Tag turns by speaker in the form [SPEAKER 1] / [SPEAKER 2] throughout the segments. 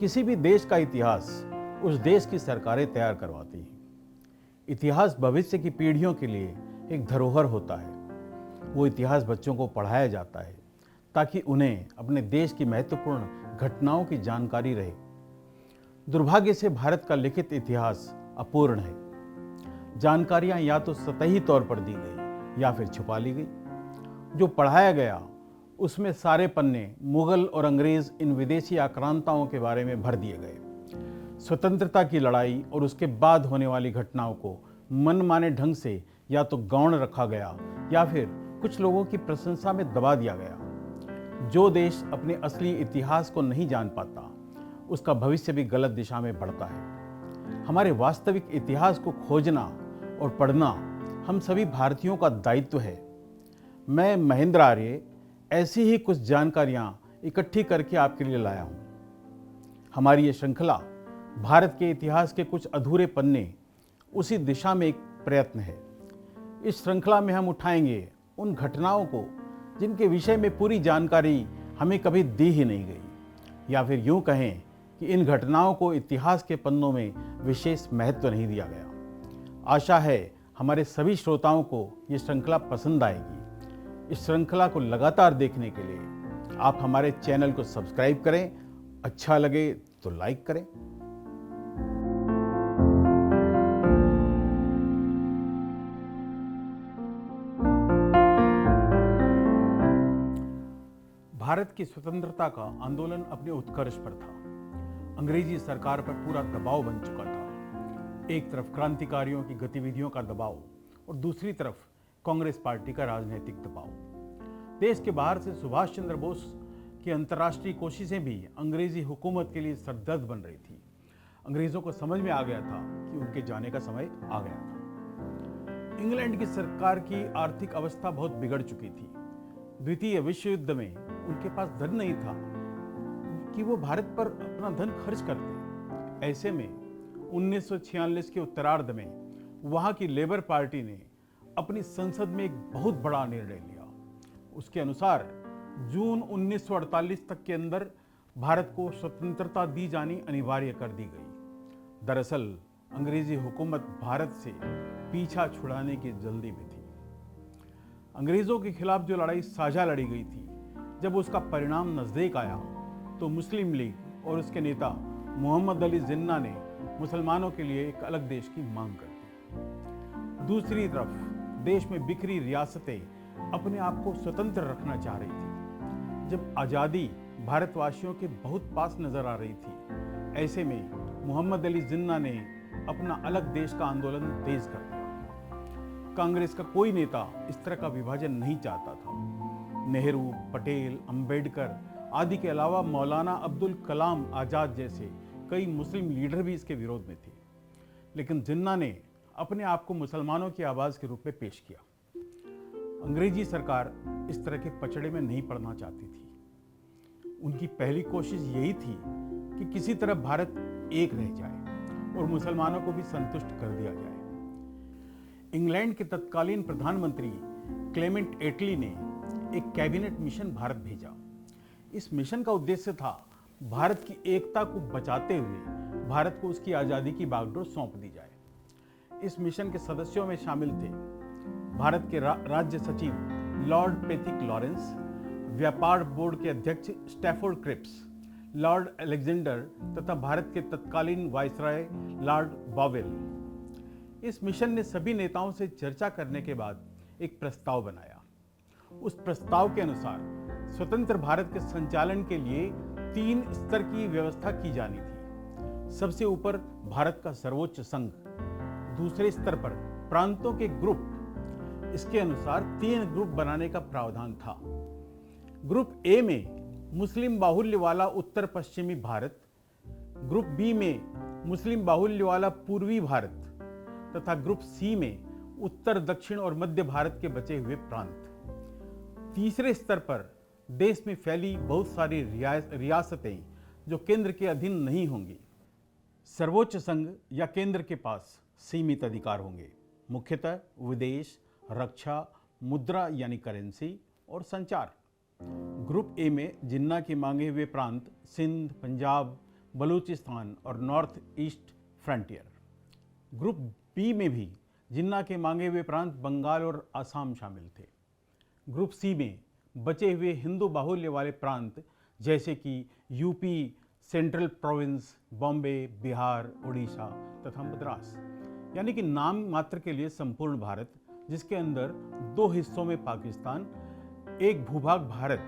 [SPEAKER 1] किसी भी देश का इतिहास उस देश की सरकारें तैयार करवाती हैं। इतिहास भविष्य की पीढ़ियों के लिए एक धरोहर होता है। वो इतिहास बच्चों को पढ़ाया जाता है ताकि उन्हें अपने देश की महत्वपूर्ण घटनाओं की जानकारी रहे। दुर्भाग्य से भारत का लिखित इतिहास अपूर्ण है। जानकारियां या तो सतही तौर पर दी गई या फिर छुपा ली गई। जो पढ़ाया गया उसमें सारे पन्ने मुगल और अंग्रेज इन विदेशी आक्रांताओं के बारे में भर दिए गए। स्वतंत्रता की लड़ाई और उसके बाद होने वाली घटनाओं को मनमाने ढंग से या तो गौण रखा गया या फिर कुछ लोगों की प्रशंसा में दबा दिया गया। जो देश अपने असली इतिहास को नहीं जान पाता उसका भविष्य भी गलत दिशा में बढ़ता है। हमारे वास्तविक इतिहास को खोजना और पढ़ना हम सभी भारतीयों का दायित्व है। मैं महेंद्र आर्य ऐसी ही कुछ जानकारियां इकट्ठी करके आपके लिए लाया हूं। हमारी ये श्रृंखला भारत के इतिहास के कुछ अधूरे पन्ने उसी दिशा में एक प्रयत्न है। इस श्रृंखला में हम उठाएंगे उन घटनाओं को जिनके विषय में पूरी जानकारी हमें कभी दी ही नहीं गई, या फिर यूं कहें कि इन घटनाओं को इतिहास के पन्नों में विशेष महत्व नहीं दिया गया। आशा है हमारे सभी श्रोताओं को ये श्रृंखला पसंद आएगी। इस श्रृंखला को लगातार देखने के लिए आप हमारे चैनल को सब्सक्राइब करें, अच्छा लगे तो लाइक करें। भारत की स्वतंत्रता का आंदोलन अपने उत्कर्ष पर था। अंग्रेजी सरकार पर पूरा दबाव बन चुका था। एक तरफ क्रांतिकारियों की गतिविधियों का दबाव और दूसरी तरफ कांग्रेस पार्टी का राजनीतिक दबाव। देश के बाहर से सुभाष चंद्र बोस की अंतर्राष्ट्रीय कोशिशें भी अंग्रेजी हुकूमत के लिए सरदर्द बन रही थी। अंग्रेजों को समझ में आ गया था कि उनके जाने का समय आ गया था। इंग्लैंड की सरकार की आर्थिक अवस्था बहुत बिगड़ चुकी थी। द्वितीय विश्व युद्ध में उनके पास धन नहीं था कि वो भारत पर अपना धन खर्च करते। ऐसे में 1946 के उत्तरार्ध में वहां की लेबर पार्टी ने अपनी संसद में एक बहुत बड़ा निर्णय लिया। उसके अनुसार जून 1948 तक के अंदर भारत को स्वतंत्रता दी जानी अनिवार्य कर दी गई। दरअसल अंग्रेजी हुकूमत भारत से पीछा छुड़ाने की जल्दी में थी। अंग्रेजों के खिलाफ जो लड़ाई साझा लड़ी गई थी, जब उसका परिणाम नजदीक आया तो मुस्लिम लीग और उसके नेता मोहम्मद अली जिन्ना ने मुसलमानों के लिए एक अलग देश की मांग कर दी। दूसरी तरफ देश में बिखरी रियासतें अपने आप को स्वतंत्र रखना चाह रही थी। जब आज़ादी भारतवासियों के बहुत पास नजर आ रही थी, ऐसे में मोहम्मद अली जिन्ना ने अपना अलग देश का आंदोलन तेज कर दिया। कांग्रेस का कोई नेता इस तरह का विभाजन नहीं चाहता था। नेहरू, पटेल, अंबेडकर आदि के अलावा मौलाना अब्दुल कलाम आजाद जैसे कई मुस्लिम लीडर भी इसके विरोध में थे। लेकिन जिन्ना ने अपने आप को मुसलमानों की आवाज़ के रूप में पेश किया। अंग्रेजी सरकार इस तरह के पचड़े में नहीं पड़ना चाहती थी। उनकी पहली कोशिश यही थी कि किसी तरह भारत एक रह जाए और मुसलमानों को भी संतुष्ट कर दिया जाए। इंग्लैंड के तत्कालीन प्रधानमंत्री क्लेमेंट एटली ने एक कैबिनेट मिशन भारत भेजा। इस मिशन का उद्देश्य था भारत की एकता को बचाते हुए भारत को उसकी आज़ादी की बागडोर सौंप दी जाए। इस मिशन के सदस्यों में शामिल थे भारत के राज्य सचिव लॉर्ड पैथिक लॉरेंस, व्यापार बोर्ड के अध्यक्ष स्टैफोर्ड क्रिप्स, लॉर्ड अलेक्जेंडर तथा भारत के तत्कालीन वायसराय लॉर्ड बॉवेल। इस मिशन ने सभी नेताओं से चर्चा करने के बाद एक प्रस्ताव बनाया। उस प्रस्ताव के अनुसार स्वतंत्र भारत के संचालन के लिए 3 स्तर की व्यवस्था की जानी थी। सबसे ऊपर भारत का सर्वोच्च संघ, दूसरे स्तर पर प्रांतों के ग्रुप। इसके अनुसार 3 ग्रुप बनाने का प्रावधान था। ग्रुप ए में मुस्लिम बाहुल्य वाला उत्तर पश्चिमी भारत, ग्रुप बी में मुस्लिम बाहुल्य वाला पूर्वी भारत तथा ग्रुप सी में उत्तर, दक्षिण और मध्य भारत के बचे हुए प्रांत। तीसरे स्तर पर देश में फैली बहुत सारी रियासतें जो केंद्र के अधीन नहीं होंगी। सर्वोच्च संघ या केंद्र के पास सीमित अधिकार होंगे, मुख्यतः विदेश, रक्षा, मुद्रा यानी करेंसी और संचार। ग्रुप ए में जिन्ना की मांगे हुए प्रांत सिंध, पंजाब, बलूचिस्तान और North East Frontier. Group B में भी जिन्ना के मांगे हुए प्रांत बंगाल और आसाम शामिल थे। ग्रुप सी में बचे हुए हिंदू बाहुल्य वाले प्रांत जैसे कि UP, central province, Bombay, Bihar, Orissa तथा मद्रास, यानी कि नाम मात्र के लिए संपूर्ण भारत, जिसके अंदर 2 हिस्सों में पाकिस्तान, एक भूभाग भारत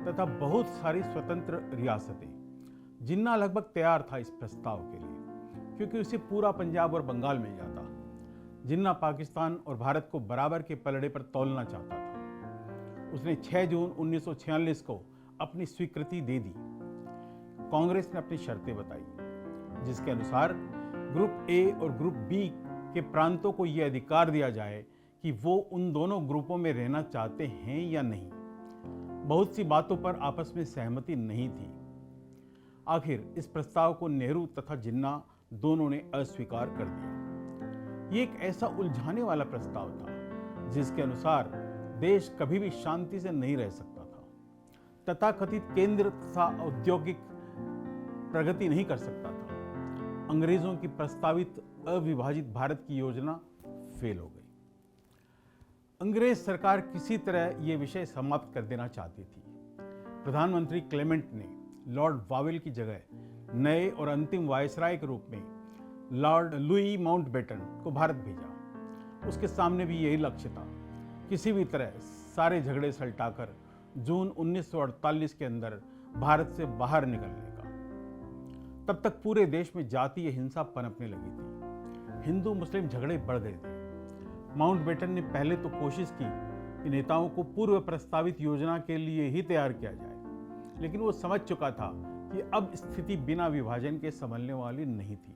[SPEAKER 1] तथा बहुत सारी स्वतंत्र रियासतें। जिन्ना लगभग तैयार था इस प्रस्ताव के लिए, क्योंकि उसे पूरा पंजाब और बंगाल मिल जाता। जिन्ना पाकिस्तान और भारत को बराबर के पलड़े पर तौलना चाहता था। उसने 6 जून 1946 को अपनी स्वीकृति दे दी। कांग्रेस ने अपनी शर्तें बताई, जिसके अनुसार ग्रुप ए और ग्रुप बी के प्रांतों को यह अधिकार दिया जाए कि वो उन दोनों ग्रुपों में रहना चाहते हैं या नहीं। बहुत सी बातों पर आपस में सहमति नहीं थी। आखिर इस प्रस्ताव को नेहरू तथा जिन्ना दोनों ने अस्वीकार कर दिया। ये एक ऐसा उलझाने वाला प्रस्ताव था जिसके अनुसार देश कभी भी शांति से नहीं रह सकता था। तथाकथित केंद्र तथा औद्योगिक प्रगति नहीं कर सकता था। अंग्रेजों की प्रस्तावित अविभाजित भारत की योजना फेल हो गई। अंग्रेज सरकार किसी तरह ये विषय समाप्त कर देना चाहती थी। प्रधानमंत्री क्लेमेंट ने लॉर्ड वावेल की जगह नए और अंतिम वायसराय के रूप में लॉर्ड लुई माउंटबेटन को भारत भेजा। उसके सामने भी यही लक्ष्य था, किसी भी तरह सारे झगड़े सलटाकर जून 1948 के अंदर भारत से बाहर निकलने का। तब तक पूरे देश में जातीय हिंसा पनपने लगी थी। हिंदू मुस्लिम झगड़े बढ़ गए थे। माउंटबेटन ने पहले तो कोशिश की कि नेताओं को पूर्व प्रस्तावित योजना के लिए ही तैयार किया जाए, लेकिन वो समझ चुका था कि अब स्थिति बिना विभाजन के संभलने वाली नहीं थी।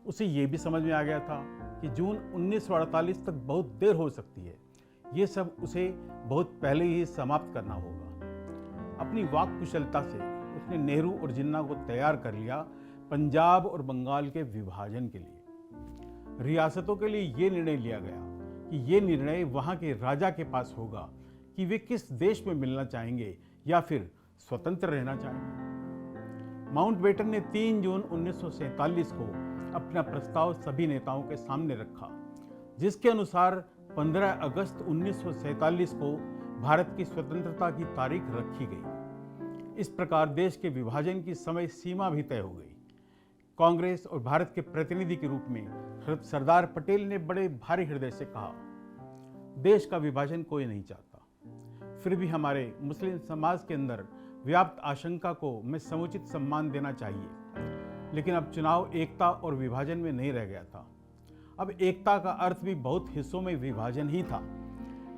[SPEAKER 1] उसे ये भी समझ में आ गया था कि जून 1948 तक बहुत देर हो सकती है। ये सब उसे बहुत पहले ही समाप्त करना होगा। अपनी वाक कुशलता से उसने नेहरू और जिन्ना को तैयार कर लिया पंजाब और बंगाल के विभाजन के लिए। रियासतों के लिए ये निर्णय लिया गया कि ये निर्णय वहाँ के राजा के पास होगा कि वे किस देश में मिलना चाहेंगे या फिर स्वतंत्र रहना चाहेंगे। माउंटबेटन ने 3 जून 1947 को अपना प्रस्ताव सभी नेताओं के सामने रखा, जिसके अनुसार 15 अगस्त 1947 को भारत की स्वतंत्रता की तारीख रखी गई। इस प्रकार देश के विभाजन की समय सीमा भी तय हो गई। कांग्रेस और भारत के प्रतिनिधि के रूप में सरदार पटेल ने बड़े भारी हृदय से कहा, देश का विभाजन कोई नहीं चाहता। फिर भी हमारे मुस्लिम समाज के अंदर व्याप्त आशंका को मैं समुचित सम्मान देना चाहिए। लेकिन अब चुनाव एकता और विभाजन में नहीं रह गया था। अब एकता का अर्थ भी बहुत हिस्सों में विभाजन ही था।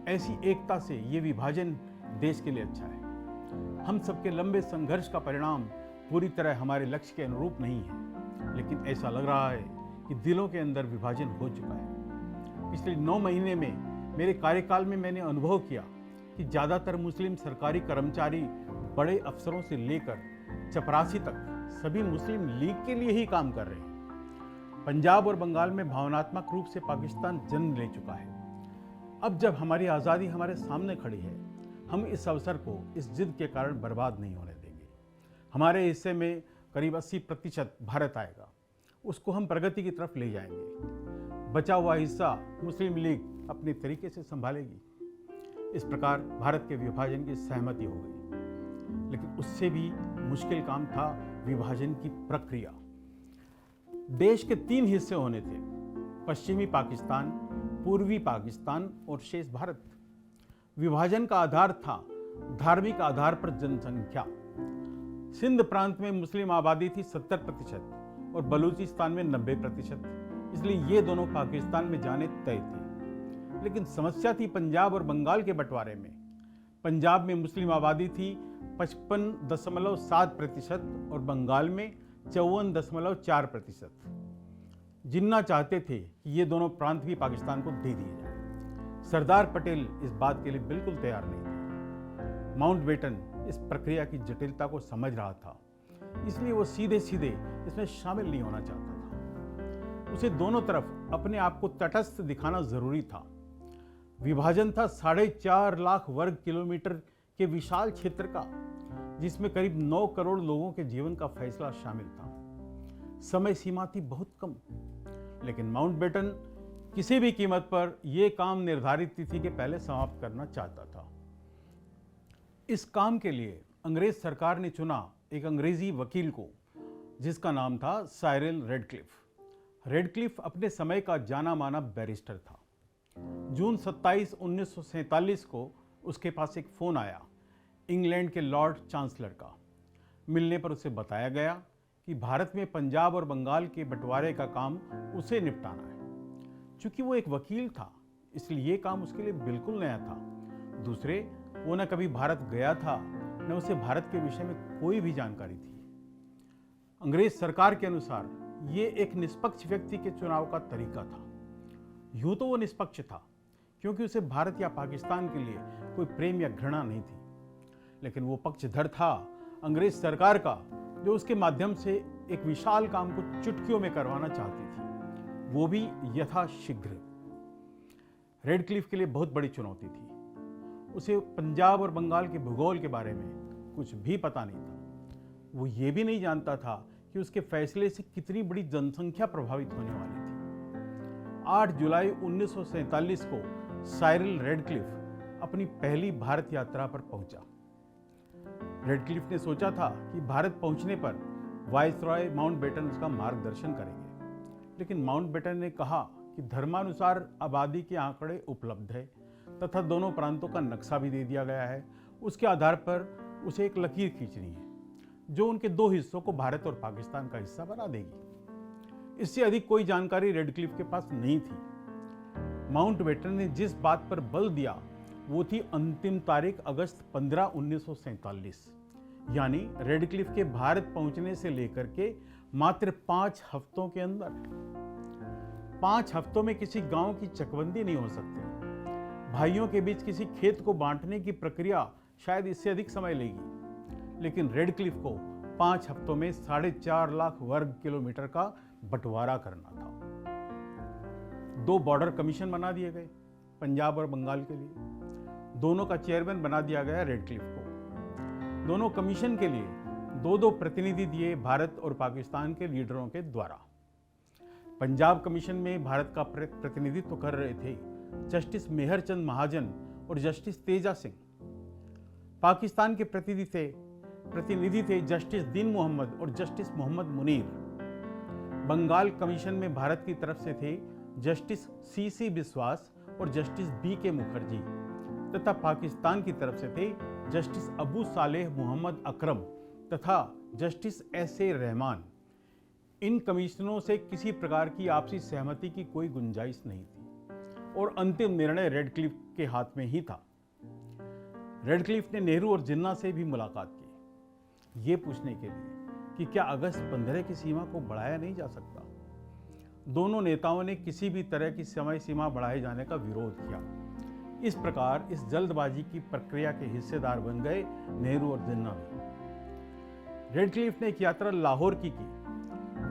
[SPEAKER 1] ऐसी एकता से ये विभाजन देश के लिए अच्छा है। हम सबके लंबे संघर्ष का परिणाम पूरी तरह हमारे लक्ष्य के अनुरूप नहीं है, लेकिन ऐसा लग रहा है कि दिलों के अंदर विभाजन हो चुका है। पिछले 9 महीने में मेरे कार्यकाल में मैंने अनुभव किया कि ज़्यादातर मुस्लिम सरकारी कर्मचारी बड़े अफसरों से लेकर चपरासी तक सभी मुस्लिम लीग के लिए ही काम कर रहे हैं। पंजाब और बंगाल में भावनात्मक रूप से पाकिस्तान जन्म ले चुका है। अब जब हमारी आज़ादी हमारे सामने खड़ी है, हम इस अवसर को इस जिद के कारण बर्बाद नहीं होने देंगे। हमारे हिस्से में करीब 80% भारत आएगा, उसको हम प्रगति की तरफ ले जाएंगे। बचा हुआ हिस्सा मुस्लिम लीग अपने तरीके से संभालेगी। इस प्रकार भारत के विभाजन की सहमति हो गई, लेकिन उससे भी मुश्किल काम था विभाजन की प्रक्रिया। देश के 3 हिस्से होने थे, पश्चिमी पाकिस्तान, पूर्वी पाकिस्तान और शेष भारत। विभाजन का आधार था धार्मिक आधार पर जनसंख्या। सिंध प्रांत में मुस्लिम आबादी थी 70% और बलूचिस्तान में 90%, इसलिए ये दोनों पाकिस्तान में जाने तय थे। लेकिन समस्या थी पंजाब और बंगाल के बंटवारे में। पंजाब में मुस्लिम आबादी थी 55.7% और बंगाल में 54.4%। जिन्ना चाहते थे कि ये दोनों प्रांत भी पाकिस्तान को दे दिए जाएं। सरदार पटेल इस बात के लिए बिल्कुल तैयार नहीं थे। माउंटबेटन इस प्रक्रिया की जटिलता को समझ रहा था, इसलिए वो सीधे सीधे इसमें शामिल नहीं होना चाहता था। उसे दोनों तरफ अपने आप को तटस्थ दिखाना जरूरी था। विभाजन था 4.5 लाख वर्ग किलोमीटर के विशाल क्षेत्र का, जिसमें करीब 9 करोड़ लोगों के जीवन का फैसला शामिल था। समय सीमा थी बहुत कम, लेकिन माउंटबेटन किसी भी कीमत पर यह काम निर्धारित तिथि के पहले समाप्त करना चाहता था। इस काम के लिए अंग्रेज सरकार ने चुना एक अंग्रेजी वकील को, जिसका नाम था साइरल रेडक्लिफ। रेडक्लिफ अपने समय का जाना माना बैरिस्टर था। जून 27, 1947 को उसके पास एक फ़ोन आया इंग्लैंड के लॉर्ड चांसलर का। मिलने पर उसे बताया गया कि भारत में पंजाब और बंगाल के बंटवारे का काम उसे निपटाना है। चूंकि वो एक वकील था, इसलिए ये काम उसके लिए बिल्कुल नया था। दूसरे, वो न कभी भारत गया था, न उसे भारत के विषय में कोई भी जानकारी थी। अंग्रेज सरकार के अनुसार ये एक निष्पक्ष व्यक्ति के चुनाव का तरीका था। यूं तो वो निष्पक्ष था, क्योंकि उसे भारत या पाकिस्तान के लिए कोई प्रेम या घृणा नहीं थी, लेकिन वो पक्षधर था अंग्रेज सरकार का, जो उसके माध्यम से एक विशाल काम को चुटकियों में करवाना चाहती थी, वो भी यथाशीघ्र। रेडक्लिफ के लिए बहुत बड़ी चुनौती थी। उसे पंजाब और बंगाल के भूगोल के बारे में कुछ भी पता नहीं था। वो ये भी नहीं जानता था कि उसके फैसले से कितनी बड़ी जनसंख्या प्रभावित होने वाली थी। 8 जुलाई 1947 को साइरल रेडक्लिफ अपनी पहली भारत यात्रा पर पहुंचा। रेडक्लिफ ने सोचा था कि भारत पहुंचने पर वायसरॉय माउंटबेटन उसका मार्गदर्शन करेंगे, लेकिन माउंटबेटन ने कहा कि धर्मानुसार आबादी के आंकड़े उपलब्ध है तथा दोनों प्रांतों का नक्शा भी दे दिया गया है। उसके आधार पर उसे एक लकीर खींचनी है जो उनके दो हिस्सों को भारत और पाकिस्तान का हिस्सा बना देगी। इससे अधिक कोई जानकारी रेडक्लिफ के पास नहीं थी। माउंटबेटन ने जिस बात पर बल दिया वो थी अंतिम तारीख अगस्त 15, 1947, यानी रेडक्लिफ के भारत पहुंचने से लेकर के मात्र 5 हफ्तों के अंदर। 5 हफ्तों में किसी गांव की चकबंदी नहीं हो सकती। भाइयों के बीच किसी खेत को बांटने की प्रक्रिया शायद इससे अधिक समय लेगी, लेकिन रेडक्लिफ को 5 हफ्तों में 4.5 लाख वर्ग किलोमीटर का बंटवारा करना था। 2 बॉर्डर कमीशन बना दिए गए पंजाब और बंगाल के लिए। दोनों का चेयरमैन बना दिया गया रेडक्लिफ को। दोनों कमीशन के लिए 2-2 प्रतिनिधि दिए भारत और पाकिस्तान के लीडरों के द्वारा। पंजाब कमीशन में भारत का प्रतिनिधित्व कर रहे थे जस्टिस मेहरचंद महाजन और जस्टिस तेजा सिंह। पाकिस्तान के प्रतिनिधि थे जस्टिस दीन मोहम्मद और जस्टिस मोहम्मद मुनीर। बंगाल कमीशन में भारत की तरफ से थे जस्टिस सीसी बिस्वास और जस्टिस BK मुखर्जी, तथा पाकिस्तान की तरफ से थे जस्टिस अबू सालेह मोहम्मद अकरम तथा जस्टिस SA रहमान। इन कमिश्नरों से किसी प्रकार की आपसी सहमति की कोई गुंजाइश नहीं थी और अंतिम निर्णय रेडक्लिफ के हाथ में ही था। रेडक्लिफ ने नेहरू और जिन्ना से भी मुलाकात की, ये पूछने के लिए कि क्या अगस्त 15 की सीमा को बढ़ाया नहीं जा सकता। दोनों नेताओं ने किसी भी तरह की समय सीमा बढ़ाए जाने का विरोध किया। इस प्रकार इस जल्दबाजी की प्रक्रिया के हिस्सेदार बन गए नेहरू और जिन्ना भी। रेडक्लिफ ने एक यात्रा लाहौर की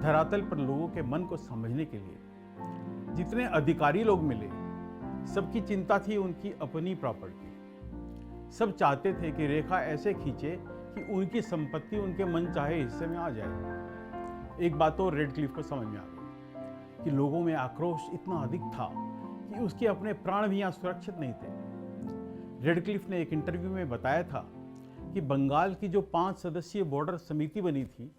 [SPEAKER 1] धरातल पर लोगों के मन को समझने के लिए। जितने अधिकारी लोग मिले, सबकी चिंता थी उनकी अपनी प्रॉपर्टी। सब चाहते थे कि रेखा ऐसे खींचे कि उनकी संपत्ति उनके मन चाहे हिस्से में आ जाए। एक बात और रेडक्लिफ को समझ में आ गई कि लोगों में आक्रोश इतना अधिक था कि उसके अपने प्राण भी यहाँ सुरक्षित नहीं थे। रेडक्लिफ ने एक इंटरव्यू में बताया था कि बंगाल की जो 5 सदस्यीय बॉर्डर समिति बनी थी,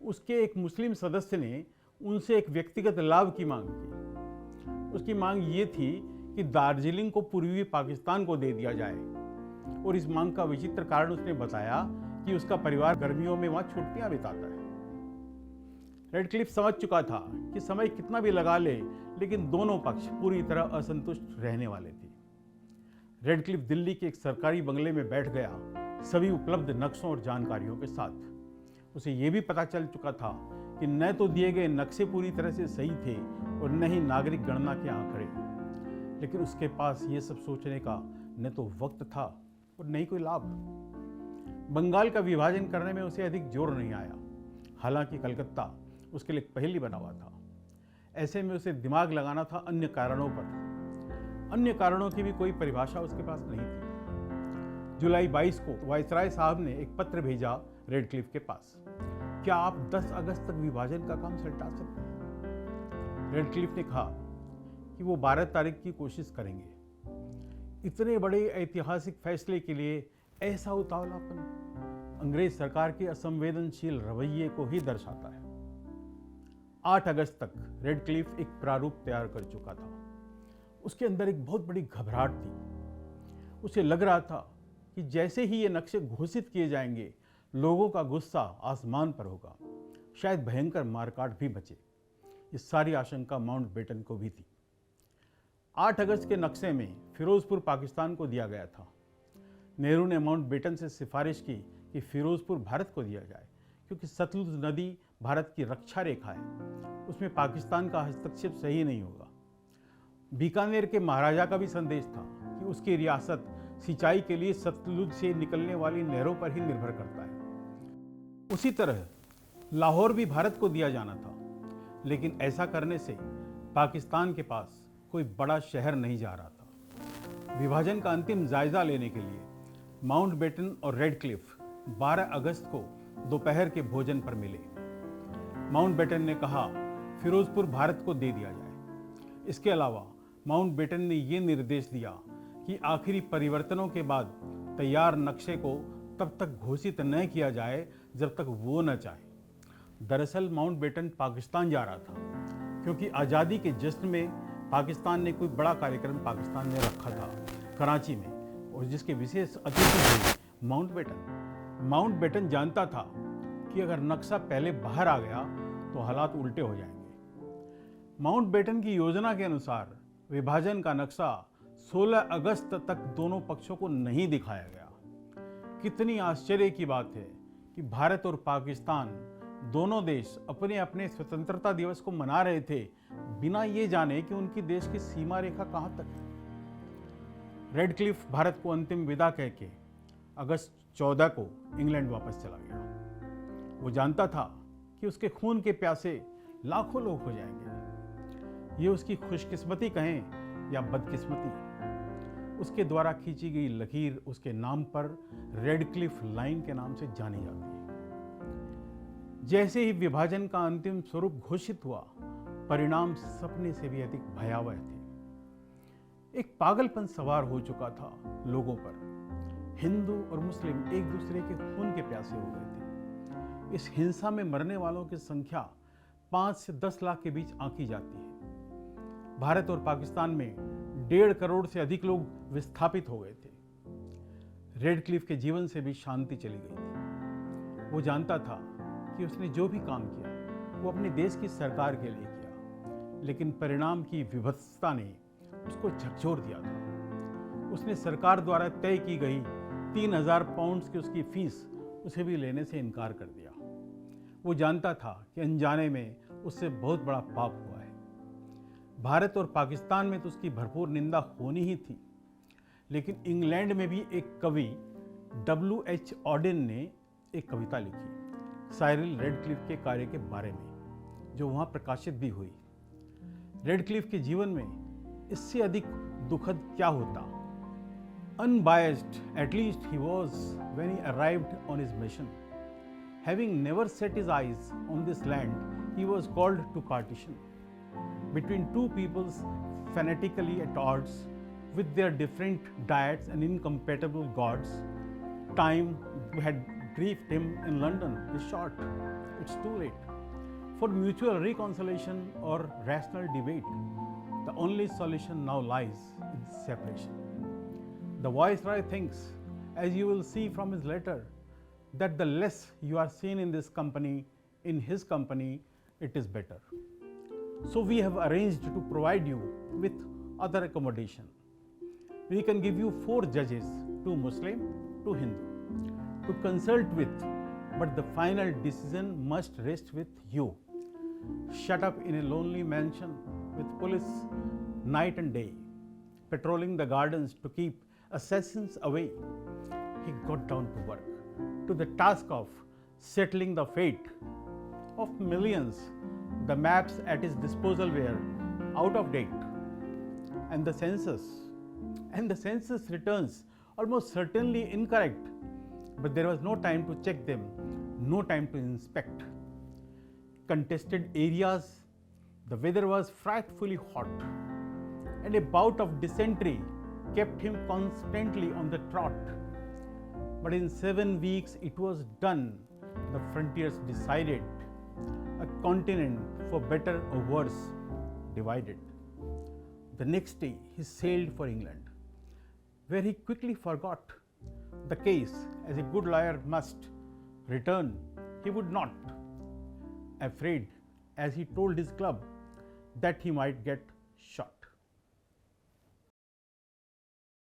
[SPEAKER 1] उसके एक मुस्लिम सदस्य ने उनसे एक व्यक्तिगत लाभ की मांग की। उसकी मांग ये थी कि दार्जिलिंग को पूर्वी पाकिस्तान को दे दिया जाए, और इस मांग का विचित्र कारण उसने बताया कि उसका परिवार गर्मियों में वहां छुट्टियां बिताता है। रेडक्लिफ समझ चुका था कि समय कितना भी लगा ले, लेकिन दोनों पक्ष पूरी तरह असंतुष्ट रहने वाले थे। रेडक्लिफ दिल्ली के एक सरकारी बंगले में बैठ गया, सभी उपलब्ध नक्शों और जानकारियों के साथ। उसे यह भी पता चल चुका था कि न तो दिए गए नक्शे पूरी तरह से सही थे और न ही नागरिक गणना के आंकड़े, लेकिन उसके पास ये सब सोचने का न तो वक्त था और न ही कोई लाभ। बंगाल का विभाजन करने में उसे अधिक जोर नहीं आया, हालांकि कलकत्ता उसके लिए पहली बना हुआ था। ऐसे में उसे दिमाग लगाना था अन्य कारणों पर। अन्य कारणों की भी कोई परिभाषा उसके पास नहीं थी। जुलाई 22 को वायसराय साहब ने एक पत्र भेजा रेडक्लिफ के पास। क्या आप 10 अगस्त तक विभाजन का काम सुलझा सकते हैं? रेडक्लिफ ने कहा कि वो 12 तारीख की कोशिश करेंगे। इतने बड़े ऐतिहासिक फैसले के लिए ऐसा उतावलापन अंग्रेज सरकार के असंवेदनशील रवैये को ही दर्शाता है। 8 अगस्त तक रेडक्लिफ एक प्रारूप तैयार कर चुका था। उसके अंदर एक बहुत बड़ी घबराहट थी। उसे लग रहा था कि जैसे ही ये नक्शे घोषित किए जाएंगे, लोगों का गुस्सा आसमान पर होगा, शायद भयंकर मारकाट भी बचे। ये सारी आशंका माउंटबेटन को भी थी। 8 अगस्त के नक्शे में फिरोजपुर पाकिस्तान को दिया गया था। नेहरू ने माउंटबेटन से सिफारिश की कि फिरोजपुर भारत को दिया जाए, क्योंकि सतलुज नदी भारत की रक्षा रेखा है, उसमें पाकिस्तान का हस्तक्षेप सही नहीं होगा। बीकानेर के महाराजा का भी संदेश था कि उसकी रियासत सिंचाई के लिए सतलुज से निकलने वाली नहरों पर ही निर्भर करता है। उसी तरह लाहौर भी भारत को दिया जाना था, लेकिन ऐसा करने से पाकिस्तान के पास कोई बड़ा शहर नहीं जा रहा था। विभाजन का अंतिम जायजा लेने के लिए माउंटबेटन और रेडक्लिफ 12 अगस्त को दोपहर के भोजन पर मिले। माउंटबेटन ने कहा फिरोजपुर भारत को दे दिया जाए। इसके अलावा माउंटबेटन ने यह निर्देश दिया कि आखिरी परिवर्तनों के बाद तैयार नक्शे को तब तक घोषित न किया जाए जब तक वो न चाहे। दरअसल माउंटबेटन पाकिस्तान जा रहा था, क्योंकि आज़ादी के जश्न में पाकिस्तान ने कोई बड़ा कार्यक्रम पाकिस्तान में रखा था कराची में, और जिसके विशेष अतिथि थे माउंटबेटन। माउंटबेटन जानता था कि अगर नक्शा पहले बाहर आ गया तो हालात उल्टे हो जाएंगे। माउंटबेटन की योजना के अनुसार विभाजन का नक्शा 16 अगस्त तक दोनों पक्षों को नहीं दिखाया गया। कितनी आश्चर्य की बात है कि भारत और पाकिस्तान दोनों देश अपने अपने स्वतंत्रता दिवस को मना रहे थे, बिना ये जाने कि उनकी देश की सीमा रेखा कहां तक है। रेडक्लिफ भारत को अंतिम विदा कह के अगस्त 14 को इंग्लैंड वापस चला गया। वो जानता था कि उसके खून के प्यासे लाखों लोग हो जाएंगे। ये उसकी खुशकिस्मती कहें या बदकिस्मती, उसके द्वारा खींची गई लकीर उसके नाम पर रेडक्लिफ लाइन के नाम से जानी जाती है। जैसे ही विभाजन का अंतिम स्वरूप घोषित हुआ, परिणाम सपने से भी अधिक भयावह थे। एक पागलपन सवार हो चुका था लोगों पर। हिंदू और मुस्लिम एक दूसरे के खून के प्यासे हो गए थे। इस हिंसा में मरने वालों की संख्या 5 से 10 लाख के बीच आंकी जाती है। भारत और पाकिस्तान में 1.5 करोड़ से अधिक लोग विस्थापित हो गए थे। रेडक्लिफ के जीवन से भी शांति चली गई थी। वो जानता था कि उसने जो भी काम किया वो अपने देश की सरकार के लिए किया, लेकिन परिणाम की विभत्सता ने उसको झकझोर दिया था। उसने सरकार द्वारा तय की गई 3000 पाउंड्स की उसकी फीस उसे भी लेने से इनकार कर दिया। वो जानता था कि अनजाने में उससे बहुत बड़ा पाप हुआ है। भारत और पाकिस्तान में तो उसकी भरपूर निंदा होनी ही थी, लेकिन इंग्लैंड में भी एक कवि W.H. ऑडेन ने एक कविता लिखी साइरिल रेडक्लिफ के कार्य के बारे में, जो वहाँ प्रकाशित भी हुई। रेडक्लिफ के जीवन में इससे अधिक दुखद क्या होता। Unbiased, at least he was when he arrived on his mission. Having never set his eyes on this land, he was called to partition between two peoples fanatically at odds with their different diets and incompatible gods. Time had briefed him in London is short. It's too late for mutual reconciliation or rational debate. The only solution now lies in separation. The Viceroy thinks, as you will see from his letter, that the less you are seen in this company, in his company, it is better. So we have arranged to provide you with other accommodation. We can give you 4 judges, 2 Muslim, 2 Hindu, to consult with, but the final decision must rest with you. Shut up in a lonely mansion with police night and day, patrolling the gardens to keep assassins away, he got down to work, to the task of settling the fate of millions. The maps at his disposal were out of date, and the census returns almost certainly incorrect, but there was no time to check them, no time to inspect. contested areas, the weather was frightfully hot, and a bout of dysentery kept him constantly on the trot. But in 7 weeks it was done. The frontiers decided, a continent for better or worse divided. The next day he sailed for England, where he quickly forgot the case. As a good lawyer must return, he would not, afraid, as he told his club, that he might get shot.